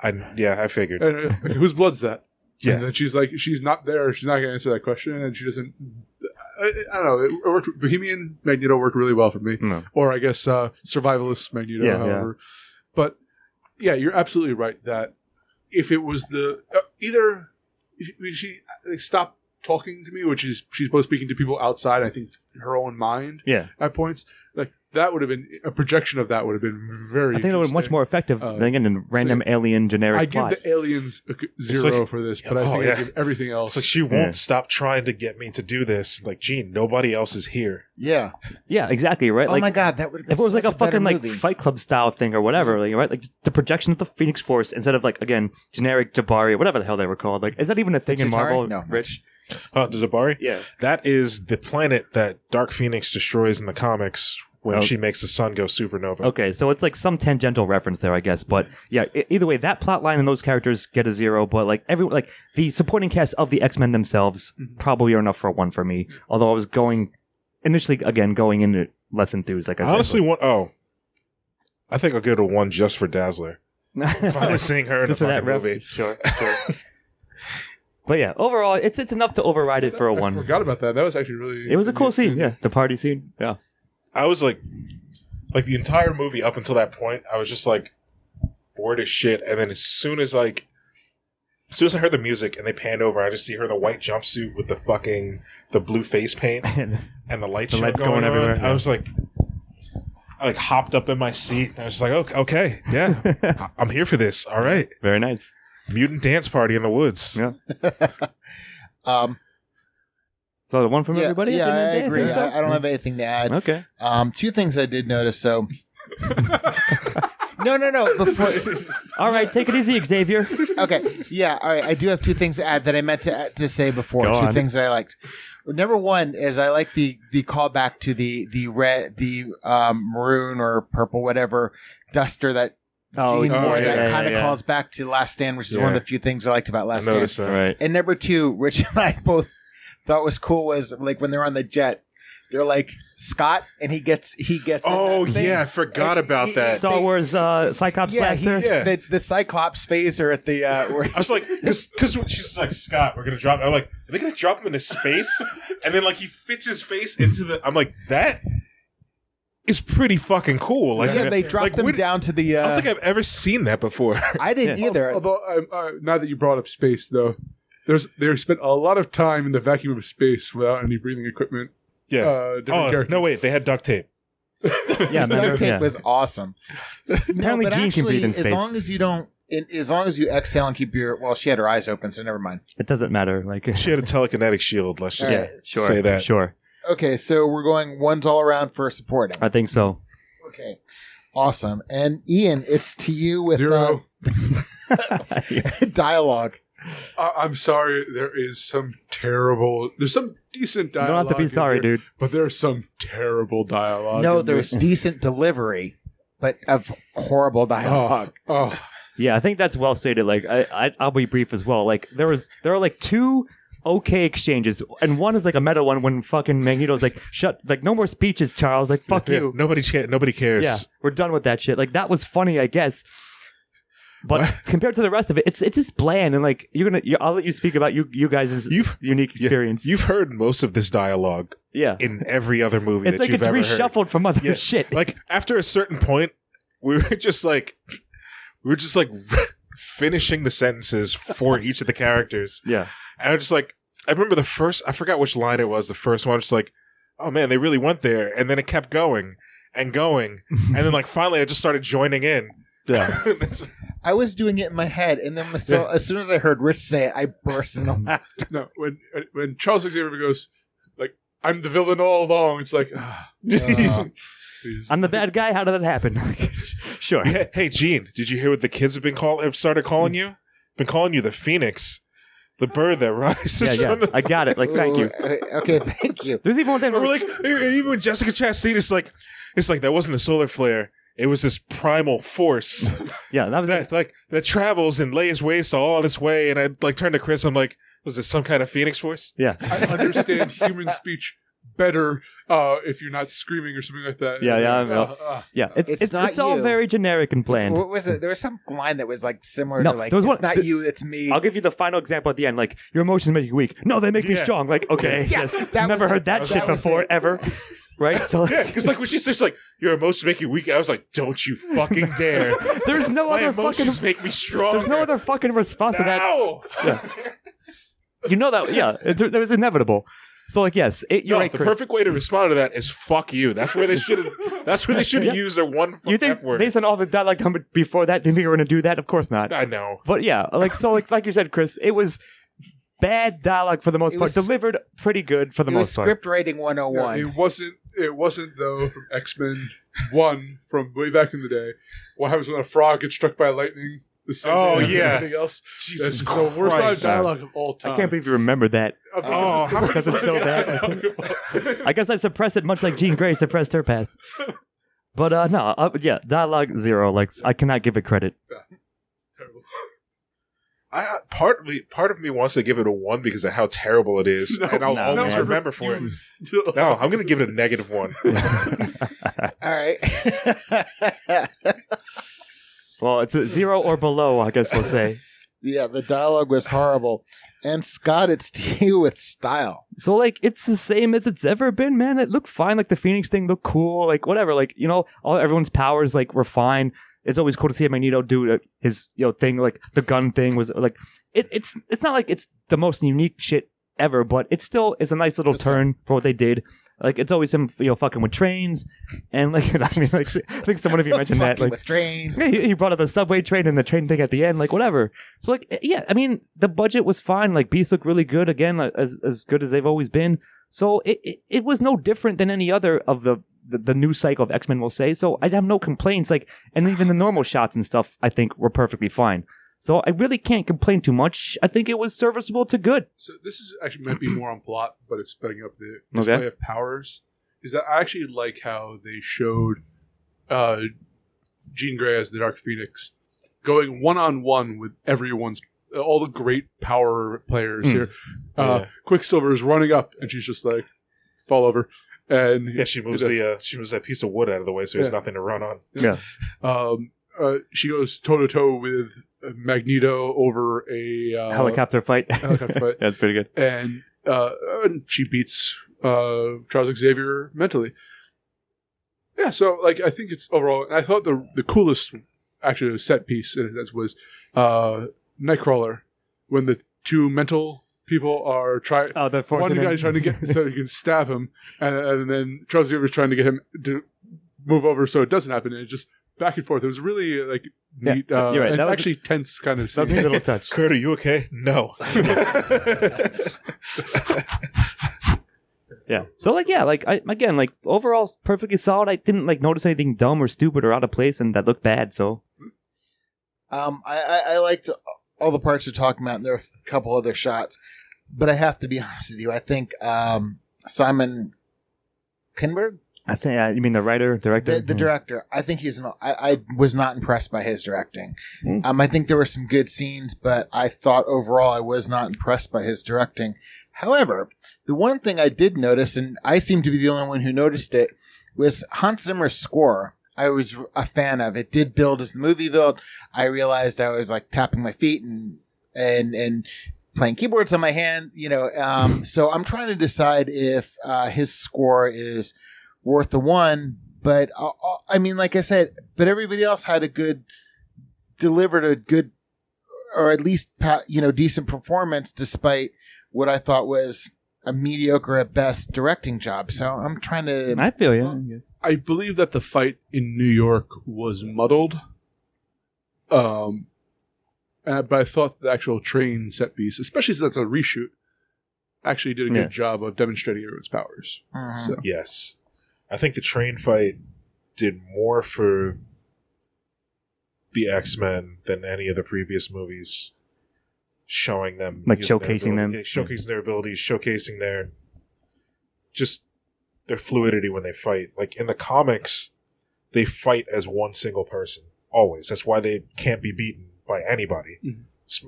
I figured. And whose blood's that? Yeah. And then she's like, she's not there. She's not going to answer that question, and she doesn't. I don't know. It worked. Bohemian Magneto worked really well for me, No. or I guess survivalist Magneto. Yeah, however, but yeah, you're absolutely right that if it was the either she stopped talking to me, which is she's both speaking to people outside, I think, her own mind Yeah. at points, like that would have been a projection of that would have been very. I think it would have been much more effective than again in random alien generic I give plot. the aliens 0 like- for this, but I think I give everything else. It's like, she won't stop trying to get me to do this. Like, Jean, nobody else is here. Yeah. Yeah, exactly, right? Oh like, my God, that would have been if it was like such a better fucking like movie. Fight Club style thing or whatever, like, right? Like the projection of the Phoenix Force instead of like, again, generic Jabari or whatever the hell they were called. Like, is that even a thing in Chitauri? Marvel? No. Rich? The Jabari? Yeah. That is the planet that Dark Phoenix destroys in the comics when Oh. she makes the sun go supernova. Okay, so it's like some tangential reference there, I guess. But yeah, either way, that plot line and those characters get a 0. But like like the supporting cast of the X-Men themselves probably are enough for a 1 for me. Although I was going into it less enthused. Like I Honestly, said, I think I'll give it a 1 just for Dazzler. If I was seeing her in a Just for that fucking ref- movie. Sure. But yeah, overall, it's enough to override it for a I 1. forgot about that. That was actually really. It was a cool scene, yeah. The party scene, yeah. I was like the entire movie up until that point, I was just like bored as shit. And then as soon as I heard the music and they panned over, I just see her in the white jumpsuit with the blue face paint and the light The show lights going going everywhere, on. yeah. I was like, I hopped up in my seat and I was just like, okay, yeah, I'm here for this. All right. Very nice. Mutant dance party in the woods. Yeah. So the 1 from everybody? Yeah, at the I end of the day? agree. Think so? I don't have anything to add. Okay. 2 things I did notice. So, no. Before, All right, take it easy, Xavier. okay, yeah, all right. I do have 2 things to add that I meant to say before. Go 2 on. things that I liked. Number 1 is I like the callback to the red, the maroon or purple, whatever duster that Jean wore. That kind of calls back to Last Stand, which is one of the few things I liked about I Last Stand. noticed that. Right. And number 2, Rich and I both thought was cool was like when they're on the jet, they're like Scott, and he gets. Oh, in that thing. yeah, I forgot And about that. Star Wars Cyclops blaster. Yeah. The Cyclops phaser at the where I was like, because she's like, Scott, we're going to drop him. I'm like, are they going to drop him into space? And then, like, he fits his face into the. I'm like, that is pretty fucking cool. Like, they dropped like, them when- down to the. I don't think I've ever seen that before. I didn't Yeah. either. Although, now that you brought up space, though, they spent a lot of time in the vacuum of space without any breathing equipment. Yeah. Different characters. No, wait, they had duct tape. Yeah, remember? Duct tape Yeah. was awesome. Apparently but Jean can breathe in as space. long as you don't, as long as you exhale and keep your. Well, she had her eyes open, so never mind. It doesn't matter. Like, She had a telekinetic shield. Let's just Yeah, sure. say that. Sure. Okay, so we're going 1s all around for supporting. I think so. Okay, awesome. And Ian, it's to you with 0. dialogue. I'm sorry. There's some decent You dialogue. don't have to be in sorry, here, dude. But there's some terrible dialogue. No, in there's this. decent delivery, but of horrible dialogue. Oh, Yeah, I think that's well stated. Like, I'll be brief as well. Like, there are like 2 okay exchanges, and one is like a meta one when fucking Magneto's like, shut, like, no more speeches, Charles. Like, fuck Yeah, you. nobody cares. Yeah, we're done with that shit. Like, that was funny, I guess. But What? compared to the rest of it, it's just bland. And like I'll let you speak about you guys' unique experience. You've heard most of this dialogue Yeah, in every other movie it's that like you've it's ever reshuffled heard. from other Yeah. shit. Like after a certain point, we were just like finishing the sentences for each of the characters. Yeah, And I'm just like, I remember I forgot which line it was. The first one, just like, oh man, they really went there, and then it kept going and going, and then like finally, I just started joining in. yeah. I was doing it in my head, and then as soon as I heard Rich say it, I burst into laughter. No, when Charles Xavier goes, like, I'm the villain all along, it's like, please. I'm the bad guy. How did that happen? Sure. Hey, Gene, did you hear what the kids have started calling you? Been calling you the Phoenix, the bird that rises Yeah. from the. I got it. Like, thank you. Okay, thank you. There's even one thing. Or like even when Jessica Chastain, it's like that wasn't a solar flare. It was this primal force Yeah, that was that travels and lays waste all on its way. And I like turned to Chris. I'm like, was this some kind of Phoenix force? Yeah. I understand human speech better if you're not screaming or something like that. Yeah. It's not it's all you. very generic and bland. What was it? There was some line that was like similar No, to like, there was it's one- not you, it's me. I'll give you the final example at the end. Like, your emotions make you weak. No, they make me Yeah. strong. Like, okay, Yes, yes. that Never was heard it. that That shit was before, it. ever. Right? So, like, Yeah, because like when she says like your emotions make you weak, I was like, don't you fucking dare! there's no My other emotions fucking. make me strong. There's no other fucking response to that. No! You know that? Yeah, it was inevitable. So, like, yes, you're No, right, the Chris. perfect way to respond to that is "fuck you." That's where they should have. That's where they should have Yeah. used their one You think F word. based on all the dialogue coming before that, do you think we were going to do that? Of course not. I know. But yeah, like you said, Chris, it was bad dialogue for the most It part, was- delivered pretty good for the It was most part. script writing Yeah, 101. it wasn't though from X-Men 1 from way back in the day. What happens when a frog gets struck by lightning? The same Oh, thing as yeah. everything else. Jesus That's the worst line of Christ! dialogue of all time. I can't believe you remember that. Oh, how because it's so bad. I guess I suppressed it much like Jean Grey suppressed her past. But no, yeah, dialogue 0. Like, I cannot give it credit. Terrible. Part of me wants to give it a 1 because of how terrible it is, and I'll no, always man. remember for it. No, I'm going to give it a -1. All right. Well, it's a 0 or below, I guess we'll say. Yeah, the dialogue was horrible. And Scott, it's to you with style. So, like, it's the same as it's ever been, man. It looked fine. Like, the Phoenix thing looked cool. Like, whatever. Like, you know, everyone's powers, like, were fine. It's always cool to see Magneto do his, thing. Like, the gun thing was, like... It's not like it's the most unique shit ever, but it still is a nice little turn for what they did. Like, it's always him, fucking with trains. And, like, I mean, like, I think someone of you mentioned that. Fucking Like, with trains. yeah, he brought up the subway train and the train thing at the end, like, whatever. So, like, yeah, I mean, the budget was fine. Like, beasts look really good, again, as good as they've always been. So, it was no different than any other of the new cycle of X-Men, we'll say. So, I have no complaints. Like, and even the normal shots and stuff, I think, were perfectly fine. So, I really can't complain too much. I think it was serviceable to good. So this is actually might be more on plot, but it's setting up the Okay. display of powers. Is that I actually like how they showed Jean Grey as the Dark Phoenix going one-on-one with all the great power players here. Yeah. Quicksilver is running up, and she's just like, fall over. And Yeah, she moves that piece of wood out of the way, so there's nothing to run on. Yeah. She goes toe-to-toe with Magneto over a Helicopter fight. helicopter fight. That's pretty good. And she beats Charles Xavier mentally. Yeah, so like I think it's overall. I thought the coolest actually set piece in it was Nightcrawler when the two mental people are trying. Oh, the One guy's trying to get so he can stab him, and then Charles Xavier's trying to get him to move over so it doesn't happen. And it just back and forth. It was really like neat. Yeah, you're right. And That was actually tense kind of That was a scene. little touch. Kurt, are you okay? No. Yeah. So like again overall perfectly solid. I didn't like notice anything dumb or stupid or out of place and that looked bad. So I liked all the parts you're talking about, and there are a couple other shots. But I have to be honest with you. I think Simon Kinberg, I think you mean the writer, director, the director, I think I was not impressed by his directing. Mm. I think there were some good scenes, but I thought overall I was not impressed by his directing. However, the one thing I did notice, and I seem to be the only one who noticed it, was Hans Zimmer's score. I was a fan of. It did build as the movie built. I realized I was like tapping my feet and playing keyboards on my hand, so I'm trying to decide if his score is worth the one. But I mean, like I said, but everybody else delivered a good, or at least decent performance, despite what I thought was a mediocre at best directing job. So I'm trying to. I feel you. I guess. I believe that the fight in New York was muddled. But I thought the actual train set piece, especially since that's a reshoot, actually did a good job of demonstrating everyone's powers. Uh-huh. So. Yes. I think the train fight did more for the X-Men than any of the previous movies, showing them. Like using showcasing them. Showcasing their abilities, showcasing their fluidity when they fight. Like in the comics, they fight as one single person, always. That's why they can't be beaten by anybody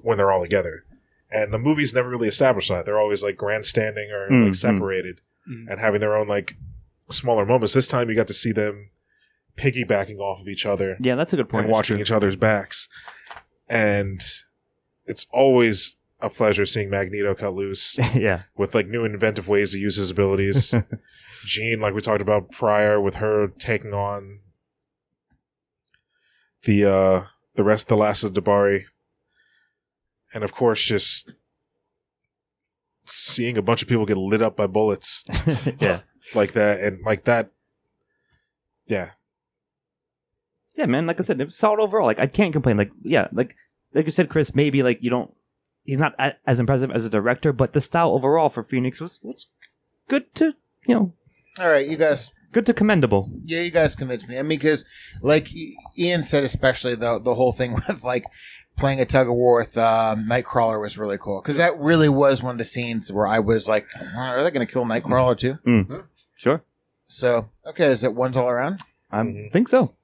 when they're all together. And the movies never really established that. They're always like grandstanding or like separated and having their own like smaller moments. This time you got to see them piggybacking off of each other. Yeah, that's a good point. And watching each other's backs. And it's always a pleasure seeing Magneto cut loose yeah. with like new and inventive ways to use his abilities. Jean, like we talked about prior, with her taking on the last of Dabari. And of course, just seeing a bunch of people get lit up by bullets. Yeah. Like that. And like that. Yeah. Yeah, man, like I said, it was solid overall. Like, I can't complain. Like you said, Chris, maybe like he's not as impressive as a director, but the style overall for Phoenix was good to, All right, you guys. good to commendable. Yeah, you guys convinced me. I mean, because like Ian said, especially the whole thing with like playing a tug of war with Nightcrawler was really cool, because that really was one of the scenes where I was like, are they going to kill Nightcrawler too? Sure. So, okay, is it ones all around? I think so.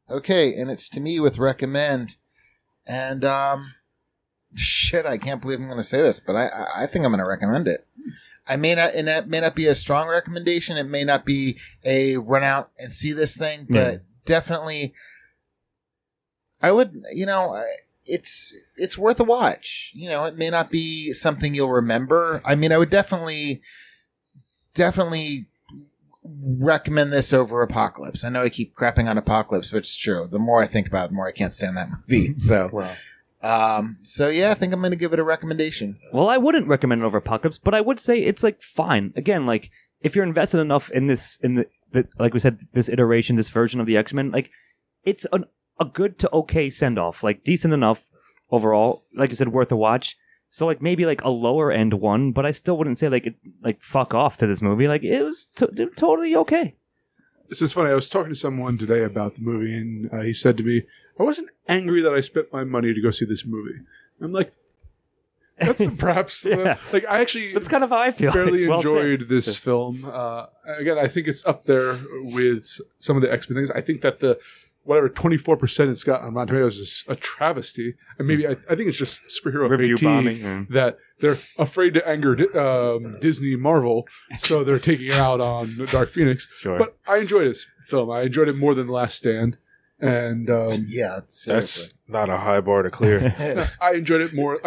Okay, and it's to me with recommend. And, shit, I can't believe I'm going to say this, but I think I'm going to recommend it. I may not, and that may not be a strong recommendation. It may not be a run out and see this thing, but definitely, I would, it's worth a watch. It may not be something you'll remember. I mean, I would definitely recommend this over Apocalypse. I know I keep crapping on Apocalypse, but it's true. The more I think about it, the more I can't stand that movie. So, so yeah, I think I'm going to give it a recommendation. Well, I wouldn't recommend it over Apocalypse, but I would say it's like fine. Again, like if you're invested enough in this, like we said, this iteration, this version of the X-Men, like it's a good to okay send off, like decent enough overall. Like you said, worth a watch. So like maybe like a lower end one, but I still wouldn't say like fuck off to this movie. Like it was totally okay. So it's funny. I was talking to someone today about the movie, and he said to me, "I wasn't angry that I spent my money to go see this movie." I'm like, "That's perhaps like I actually that's kind of how I feel. Fairly Well enjoyed said. this film. Again, I think it's up there with some of the X-Men things. I think that the 24% it's got on Rotten Tomatoes is a travesty, and maybe I think it's just superhero Review fatigue bombing, that they're afraid to anger Disney, Marvel, so they're taking it out on Dark Phoenix. Sure. But I enjoyed this film. I enjoyed it more than Last Stand, and Yeah, That's not a high bar to clear. I enjoyed it more.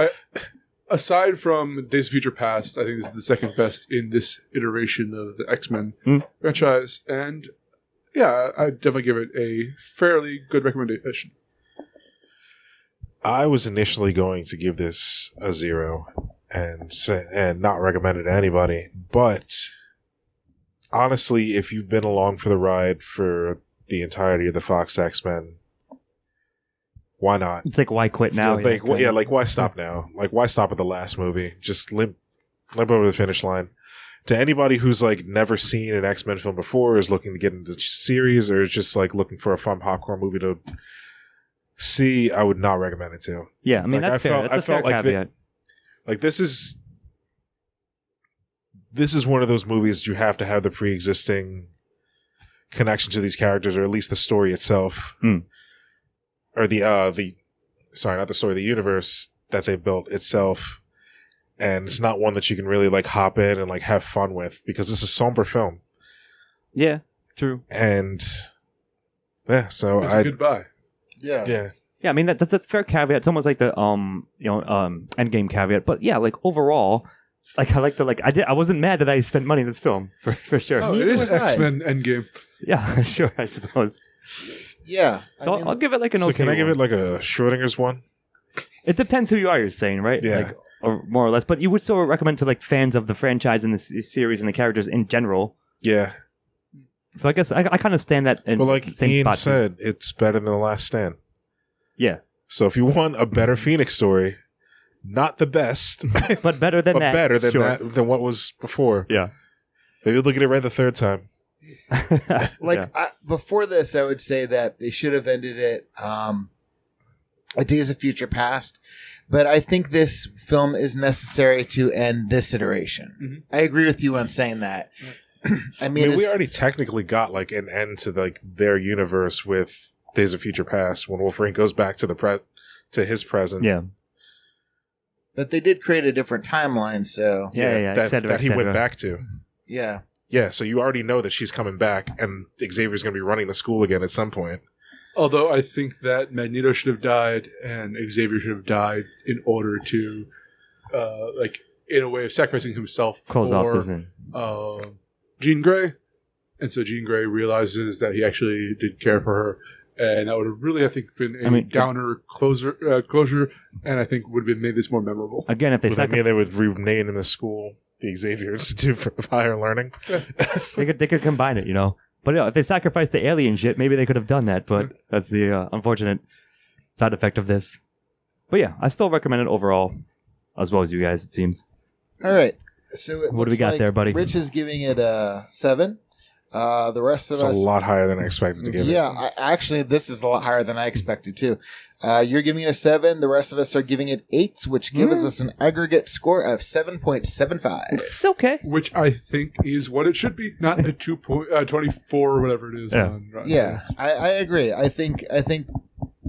Aside from Days of Future Past, I think this is the second best in this iteration of the X-Men franchise, and yeah, I'd definitely give it a fairly good recommendation. I was initially going to give this a 0 and not recommend it to anybody, but honestly, if you've been along for the ride for the entirety of the Fox X-Men, why not? It's like why quit now? Like why stop now? Like why stop at the last movie? Just limp over the finish line. To anybody who's like never seen an X-Men film before, is looking to get into the series, or is just like looking for a fun popcorn movie to see, I would not recommend it to. Yeah, I mean like, that's fair. That's a fair caveat. This is one of those movies you have to have the pre-existing connection to these characters, or at least the story itself, or the universe that they built itself. And it's not one that you can really like hop in and like have fun with, because it's a somber film. Yeah. True. And yeah, so That's a good buy. Yeah. yeah. Yeah, I mean that's a fair caveat. It's almost like the Endgame caveat. But yeah, like overall, like I like the I wasn't mad that I spent money in this film for sure. Oh, it Neither is was I. X-Men Endgame. Yeah, sure, I suppose. Yeah. So I'll give it like an So okay. can I give one. it like a Schrodinger's one? It depends who you are. You're saying, right? Yeah. Like, or more or less. But you would still recommend to like fans of the franchise and the series and the characters in general. Yeah. So I guess I kind of stand that in But like the same Ian spot. Too. said, it's better than The Last Stand. Yeah, So if you want a better Phoenix story, not the best, but better than but that. better than sure. that than what was before. Yeah. Maybe look at it right the third time. Like Yeah. before this, I would say that they should have ended it a Days of Future Past. But I think this film is necessary to end this iteration. Mhm. I agree with you on saying that. I I mean, mean, we it's- already technically got like an end to like their universe with Days of Future Past when Wolverine goes back to to his present. Yeah. but they did create a different timeline, so Yeah, that, et cetera, that he et went cetera. back to. yeah. Yeah, so you already know that she's coming back, and Xavier's going to be running the school again at some point. Although I think that Magneto should have died and Xavier should have died in order to, like, in a way of sacrificing himself Close off for this in. Jean Grey. And so Jean Grey realizes that he actually did care for her. And that would have really, I think, been a downer closure, and I think would have made this more memorable. Again, if they Would that mean they would rename the school the Xavier Institute for Higher Learning? they could combine it, you know. But if they sacrificed the alien shit, maybe they could have done that. But that's the unfortunate side effect of this. But yeah, I still recommend it overall, as well as you guys. It seems. All right. So What it do looks we got like there, buddy? Rich is giving it a 7. The rest of It's a us, lot higher than I expected to give it. yeah, actually, this is a lot higher than I expected too. You're giving it a 7. The rest of us are giving it 8s, which gives us an aggregate score of 7.75. It's okay. Which I think is what it should be, not a 2.24 or whatever it is. Yeah. On Rotten Yeah, I agree. I think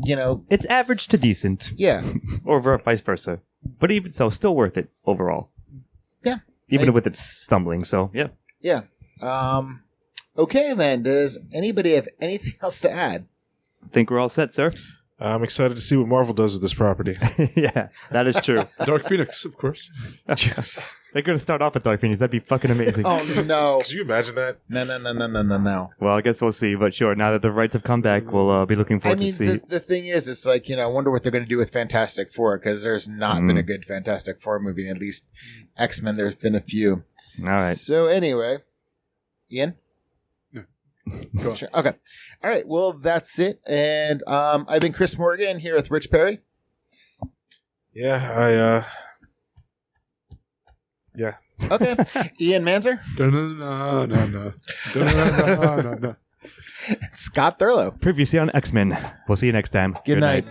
you know, It's average to decent, yeah, or vice versa. But even so, still worth it overall. Yeah. Even with its stumbling. So yeah. yeah. Okay, then. Does anybody have anything else to add? I think we're all set, sir. I'm excited to see what Marvel does with this property. Yeah, that is true. Dark Phoenix, of course. They're going to start off with Dark Phoenix. That'd be fucking amazing. Oh no, Could you imagine that? no. Well, I guess we'll see. But sure, now that the rights have come back, we'll be looking I forward mean, to see. the thing is, it's like, you know, I wonder what they're going to do with Fantastic Four, because there's not been a good Fantastic Four movie. At least X-Men, there's been a few. All right. So anyway, Ian? Go on. Sure. Okay. All right. Well, that's it. And I've been Chris Morgan here with Rich Perry. Yeah, yeah. Okay. Ian Manzer. Dun-dun-dun-dun-dun. Dun-dun-dun-dun-dun. Scott Thurlow. Previously on X-Men. We'll see you next time. Good night.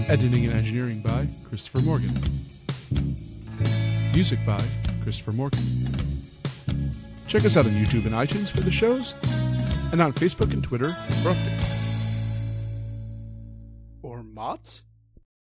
Editing and engineering by Christopher Morgan. Music by Christopher Morgan. Check us out on YouTube and iTunes for the shows, and on Facebook and Twitter for updates. Or mods?